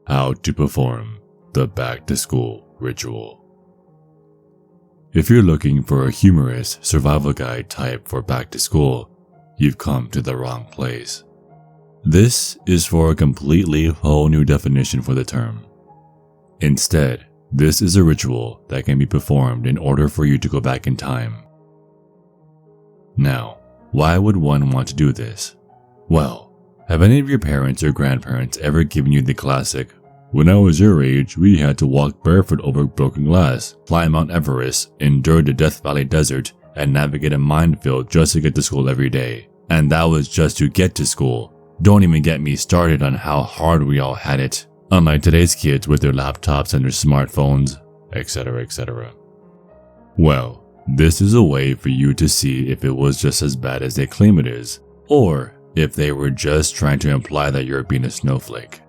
how to perform the back to school ritual. If you're looking for a humorous survival guide type for back to school, you've come to the wrong place. This is for a completely whole new definition for the term. Instead, this is a ritual that can be performed in order for you to go back in time. Now, why would one want to do this? Well, have any of your parents or grandparents ever given you the classic, "When I was your age, we had to walk barefoot over broken glass, climb Mount Everest, endure the Death Valley desert, and navigate a minefield just to get to school every day. And that was just to get to school. Don't even get me started on how hard we all had it, unlike today's kids with their laptops and their smartphones, etc., etc." Well, this is a way for you to see if it was just as bad as they claim it is, or if they were just trying to imply that you're being a snowflake.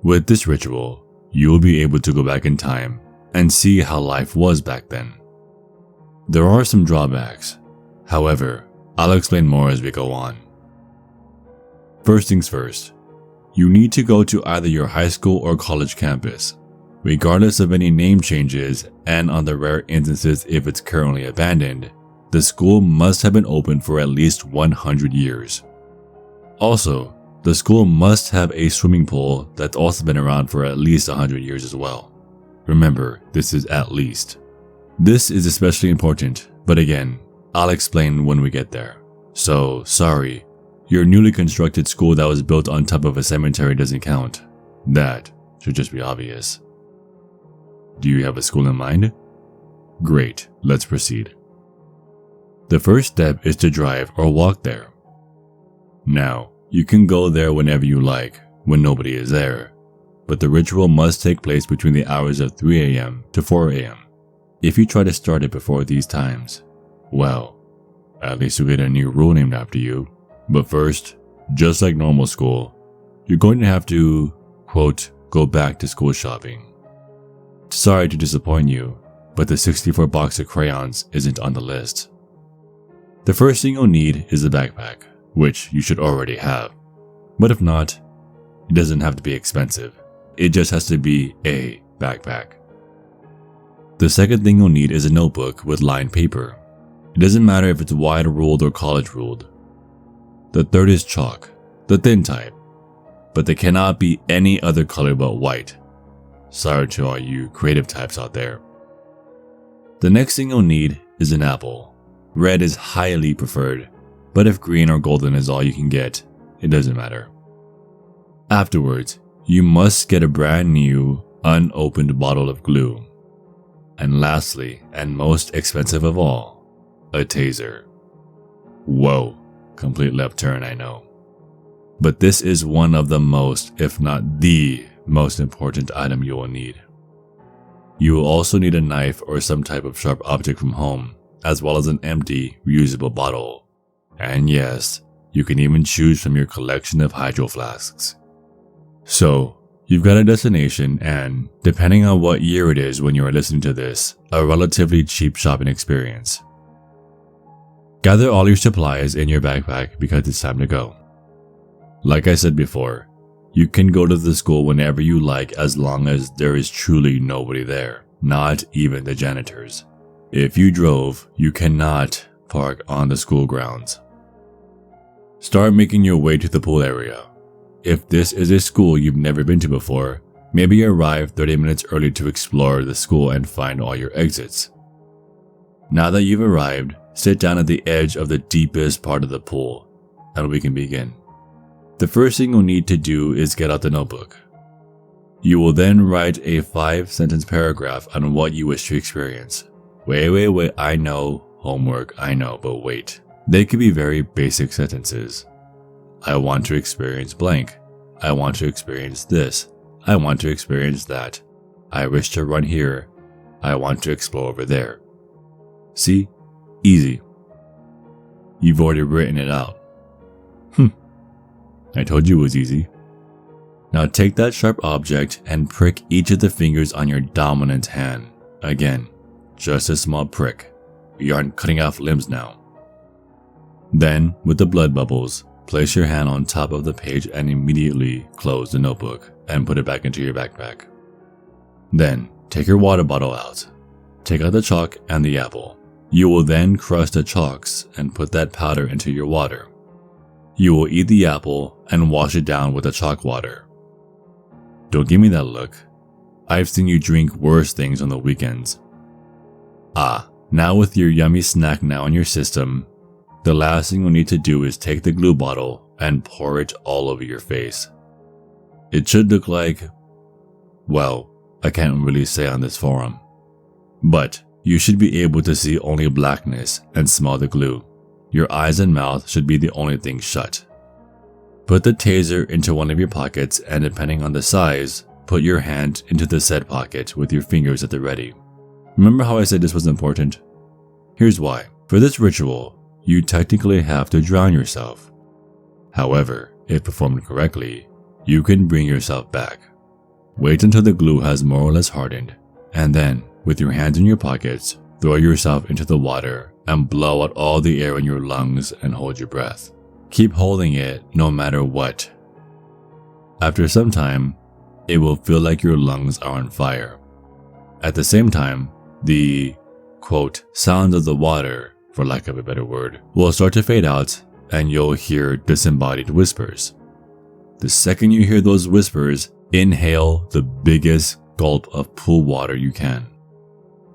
With this ritual, you will be able to go back in time and see how life was back then. There are some drawbacks. However, I'll explain more as we go on. First things first, you need to go to either your high school or college campus. Regardless of any name changes, and on the rare instances if it's currently abandoned, the school must have been open for at least 100 years. Also, the school must have a swimming pool that's also been around for at least 100 years as well. Remember, this is at least. This is especially important, but again, I'll explain when we get there. So, sorry, your newly constructed school that was built on top of a cemetery doesn't count. That should just be obvious. Do you have a school in mind? Great, let's proceed. The first step is to drive or walk there. Now, you can go there whenever you like, when nobody is there, but the ritual must take place between the hours of 3 a.m. to 4 a.m. If you try to start it before these times, well, at least you'll get a new rule named after you. But first, just like normal school, you're going to have to, quote, go back to school shopping. Sorry to disappoint you, but the 64 box of crayons isn't on the list. The first thing you'll need is a backpack, which you should already have. But if not, it doesn't have to be expensive. It just has to be a backpack. The second thing you'll need is a notebook with lined paper. It doesn't matter if it's wide ruled or college ruled. The third is chalk, the thin type, but they cannot be any other color but white. Sorry to all you creative types out there. The next thing you'll need is an apple. Red is highly preferred, but if green or golden is all you can get, it doesn't matter. Afterwards, you must get a brand new, unopened bottle of glue. And lastly, and most expensive of all, a taser. Whoa. Complete left turn, I know. But this is one of the most, if not the most important item you will need. You will also need a knife or some type of sharp object from home, as well as an empty, reusable bottle. And yes, you can even choose from your collection of hydro flasks. So, you've got a destination and, depending on what year it is when you are listening to this, a relatively cheap shopping experience. Gather all your supplies in your backpack because it's time to go. Like I said before, you can go to the school whenever you like as long as there is truly nobody there, not even the janitors. If you drove, you cannot park on the school grounds. Start making your way to the pool area. If this is a school you've never been to before, maybe arrive 30 minutes early to explore the school and find all your exits. Now that you've arrived, sit down at the edge of the deepest part of the pool, and we can begin. The first thing you'll need to do is get out the notebook. You will then write a 5-sentence paragraph on what you wish to experience. Wait, I know, homework, I know, but wait. They could be very basic sentences. I want to experience blank. I want to experience this. I want to experience that. I wish to run here. I want to explore over there. See? Easy. You've already written it out. I told you it was easy. Now take that sharp object and prick each of the fingers on your dominant hand. Again, just a small prick. You aren't cutting off limbs now. Then, with the blood bubbles, place your hand on top of the page and immediately close the notebook and put it back into your backpack. Then, take your water bottle out. Take out the chalk and the apple. You will then crush the chalks and put that powder into your water. You will eat the apple and wash it down with the chalk water. Don't give me that look. I've seen you drink worse things on the weekends. Now with your yummy snack now in your system, the last thing you'll need to do is take the glue bottle and pour it all over your face. It should look like, well, I can't really say on this forum, but you should be able to see only blackness and smell the glue. Your eyes and mouth should be the only thing shut. Put the taser into one of your pockets and depending on the size, put your hand into the said pocket with your fingers at the ready. Remember how I said this was important? Here's why. For this ritual, you technically have to drown yourself. However, if performed correctly, you can bring yourself back. Wait until the glue has more or less hardened, and then, with your hands in your pockets, throw yourself into the water and blow out all the air in your lungs and hold your breath. Keep holding it no matter what. After some time, it will feel like your lungs are on fire. At the same time, the, quote, sound of the water, for lack of a better word, will start to fade out and you'll hear disembodied whispers. The second you hear those whispers, inhale the biggest gulp of pool water you can.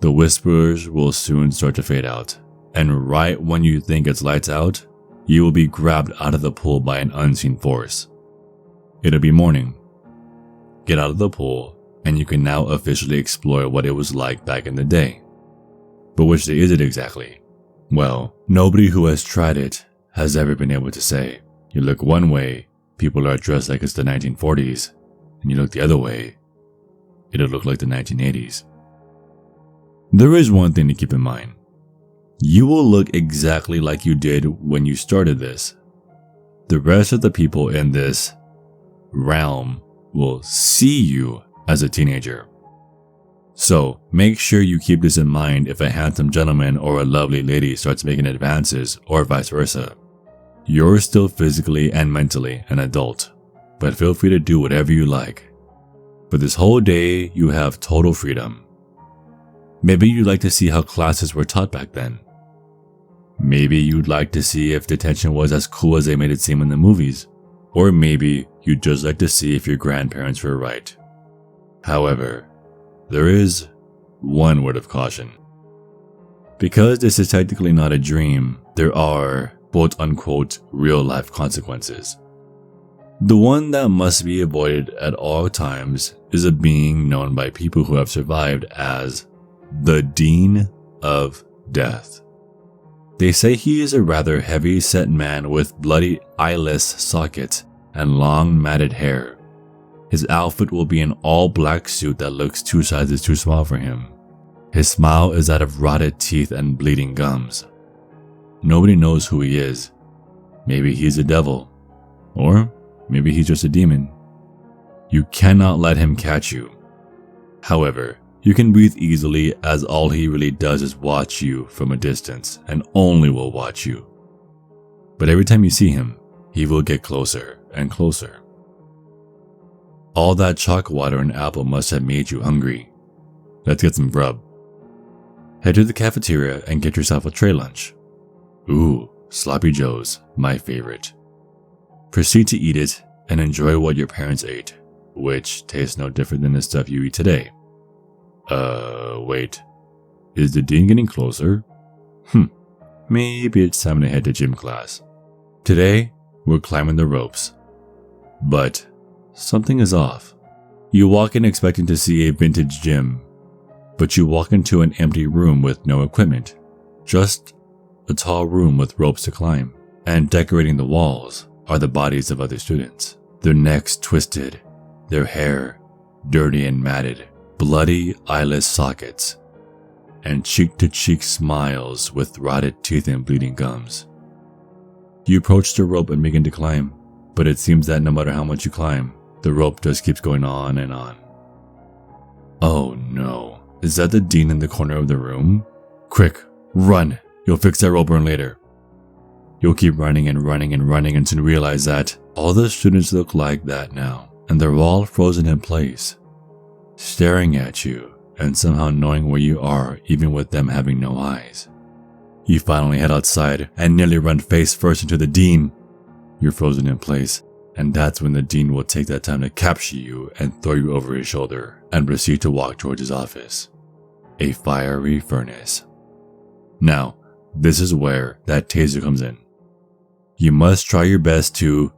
The whispers will soon start to fade out, and right when you think it's lights out, you will be grabbed out of the pool by an unseen force. It'll be morning. Get out of the pool, and you can now officially explore what it was like back in the day. But which day is it exactly? Well, nobody who has tried it has ever been able to say. You look one way, people are dressed like it's the 1940s, and you look the other way, it'll look like the 1980s. There is one thing to keep in mind. You will look exactly like you did when you started this. The rest of the people in this realm will see you as a teenager. So make sure you keep this in mind if a handsome gentleman or a lovely lady starts making advances or vice versa. You're still physically and mentally an adult, but feel free to do whatever you like. For this whole day, you have total freedom. Maybe you'd like to see how classes were taught back then. Maybe you'd like to see if detention was as cool as they made it seem in the movies. Or maybe you'd just like to see if your grandparents were right. However, there is one word of caution. Because this is technically not a dream, there are quote-unquote real-life consequences. The one that must be avoided at all times is a being known by people who have survived as the Dean of Death. They say he is a rather heavy-set man with bloody eyeless sockets and long matted hair. His outfit will be an all-black suit that looks 2 sizes too small for him. His smile is that of rotted teeth and bleeding gums. Nobody knows who he is. Maybe he's a devil. Or maybe he's just a demon. You cannot let him catch you. However, you can breathe easily as all he really does is watch you from a distance and only will watch you. But every time you see him, he will get closer and closer. All that chalk water and apple must have made you hungry. Let's get some grub. Head to the cafeteria and get yourself a tray lunch. Ooh, sloppy joes, my favorite. Proceed to eat it and enjoy what your parents ate, which tastes no different than the stuff you eat today. Wait. Is the dean getting closer? Maybe it's time to head to gym class. Today, we're climbing the ropes. But something is off. You walk in expecting to see a vintage gym, but you walk into an empty room with no equipment. Just a tall room with ropes to climb, and decorating the walls are the bodies of other students. Their necks twisted, their hair dirty and matted, bloody eyeless sockets, and cheek-to-cheek smiles with rotted teeth and bleeding gums. You approach the rope and begin to climb, but it seems that no matter how much you climb, the rope just keeps going on and on. Oh no, is that the dean in the corner of the room? Quick, run! You'll fix that rope burn later. You'll keep running and running and running and soon realize that all the students look like that now, and they're all frozen in place, staring at you and somehow knowing where you are even with them having no eyes. You finally head outside and nearly run face first into the dean. You're frozen in place, and that's when the dean will take that time to capture you and throw you over his shoulder and proceed to walk towards his office. A fiery furnace. Now, this is where that taser comes in. You must try your best to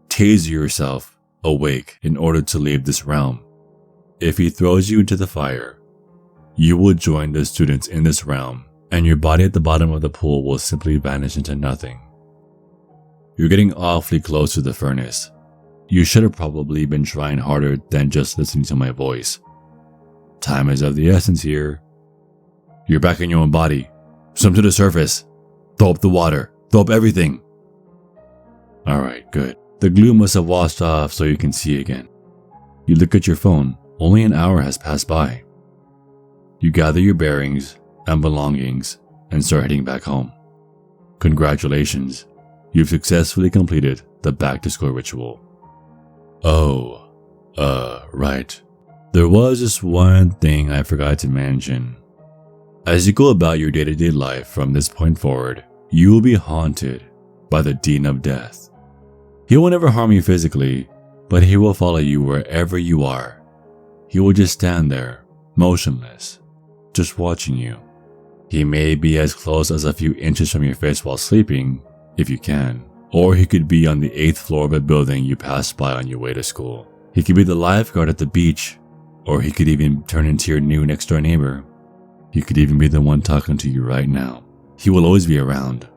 taser yourself awake in order to leave this realm. If he throws you into the fire, you will join the students in this realm, and your body at the bottom of the pool will simply vanish into nothing. You're getting awfully close to the furnace. You should have probably been trying harder than just listening to my voice. Time is of the essence here. You're back in your own body. Swim to the surface. Throw up the water. Throw up everything. Alright, good. The glue must have washed off so you can see again. You look at your phone. Only an hour has passed by. You gather your bearings and belongings and start heading back home. Congratulations. You've successfully completed the back to school ritual. Right. There was just one thing I forgot to mention. As you go about your day-to-day life from this point forward, you will be haunted by the Dean of Death. He will never harm you physically, but he will follow you wherever you are. He will just stand there, motionless, just watching you. He may be as close as a few inches from your face while sleeping, if you can, or he could be on the 8th floor of a building you passed by on your way to school. He could be the lifeguard at the beach, or he could even turn into your new next door neighbor. He could even be the one talking to you right now. He will always be around.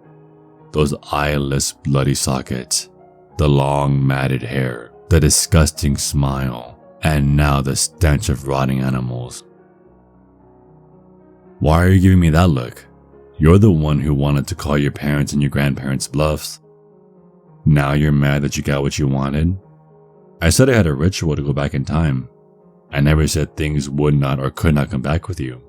Those eyeless bloody sockets, the long matted hair, the disgusting smile, and now the stench of rotting animals. Why are you giving me that look? You're the one who wanted to call your parents and your grandparents bluffs. Now you're mad that you got what you wanted? I said I had a ritual to go back in time. I never said things would not or could not come back with you.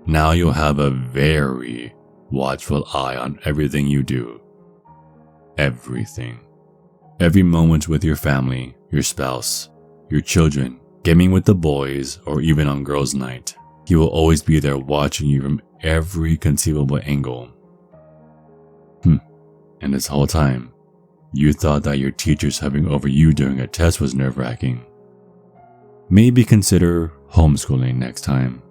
Now you'll have a very watchful eye on everything you do. Everything. Every moment with your family, your spouse, your children, gaming with the boys, or even on girls' night. He will always be there watching you from every conceivable angle. And this whole time, you thought that your teachers hovering over you during a test was nerve-wracking. Maybe consider homeschooling next time.